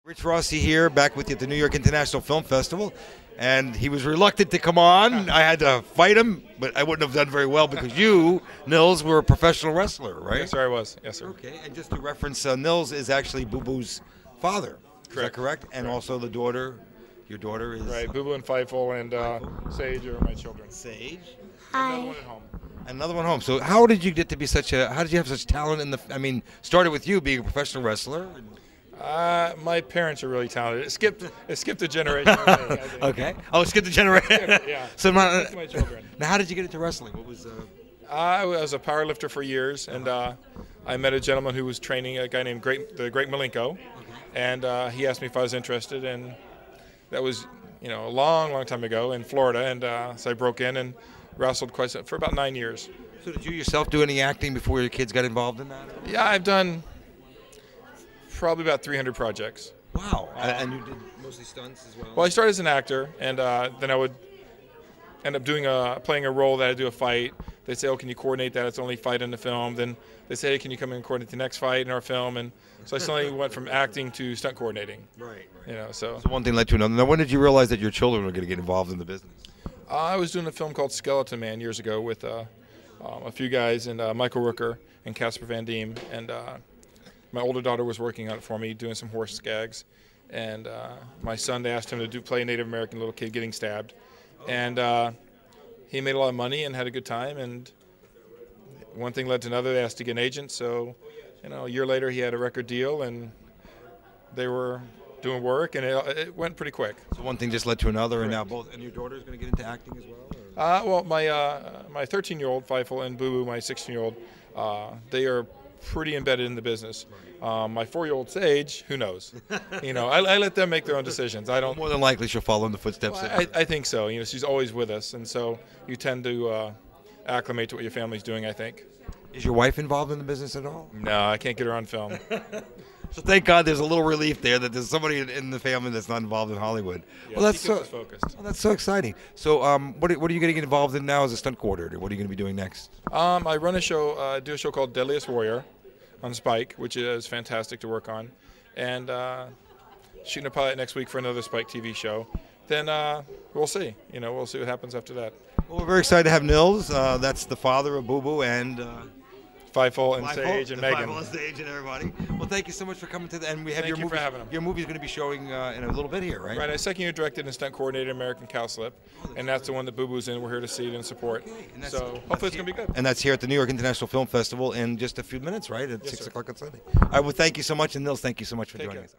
Rich Rossi here, back with you at the New York International Film Festival, and he was reluctant to come on. I had to fight him, but I wouldn't have done very well because you, Nils, were a professional wrestler, right? Yes, sir, I was. Yes, sir. Okay, and just to reference, Nils is actually Boo Boo's father. Correct. Is that correct? And also the daughter, your daughter is... Right, Boo Boo and Fightful and Sage are my children. Sage. Another one at home. Another one home. So how did you get to be such a, how did you have such talent in the, I mean, started with you being a professional wrestler? My parents are really talented. It skipped a generation. Okay. Oh, it skipped a generation. Yeah. So my children. Now, how did you get into wrestling? What was? I was a power lifter for years, and I met a gentleman who was training a guy named the Great Malenko, and he asked me if I was interested, and that was a long time ago in Florida, and so I broke in and wrestled for about 9 years. So did you yourself do any acting before your kids got involved in that? Yeah, I've done probably about 300 projects. Wow. And you did mostly stunts as well? Well, I started as an actor, and then I would end up playing a role that I'd do a fight. They'd say, oh, can you coordinate that? It's the only fight in the film. Then they say, hey, can you come in and coordinate the next fight in our film? And so I suddenly went from acting to stunt coordinating. Right. So one thing led to another. Now, when did you realize that your children were going to get involved in the business? I was doing a film called Skeleton Man years ago with a few guys, and Michael Rooker and Casper Van Diem, and my older daughter was working on it for me, doing some horse gags, and my son, they asked him to play a Native American little kid getting stabbed, and he made a lot of money and had a good time, and one thing led to another. They asked to get an agent, so a year later he had a record deal, and they were doing work, and it went pretty quick. So one thing just led to another. Correct. And now both, and your daughter's going to get into acting as well? Well, my 13-year-old Fightful and Boo Boo, my 16-year-old, they are pretty embedded in the business. My 4-year-old Sage, who knows? I let them make their own decisions. I don't. More than likely, she'll follow in the footsteps. Well, I think so. She's always with us, and so you tend to acclimate to what your family's doing, I think. Is your wife involved in the business at all? No, I can't get her on film. So thank God there's a little relief there that there's somebody in the family that's not involved in Hollywood. Yeah, well, that's so focused. Well, that's so exciting. So what are you getting involved in now as a stunt coordinator? What are you going to be doing next? I run a show, do a show called Deadliest Warrior on Spike, which is fantastic to work on, and shooting a pilot next week for another Spike TV show. Then we'll see. We'll see what happens after that. Well, we're very excited to have Nils. That's the father of Boo Boo and Fightful and Sage and Megan. Fightful and Sage and everybody. Well, thank you so much for coming to the. And we have your movie. For having them. Your movie's going to be showing in a little bit here, right? Right. I second-year directed and stunt coordinated American Cowslip, and that's the one that Boo Boo's in. We're here to see it and support. Okay. And so hopefully it's going to be good. And that's here at the New York International Film Festival in just a few minutes, right? At 6 o'clock on Sunday. All right. Well, thank you so much, and Nils, thank you so much for joining us.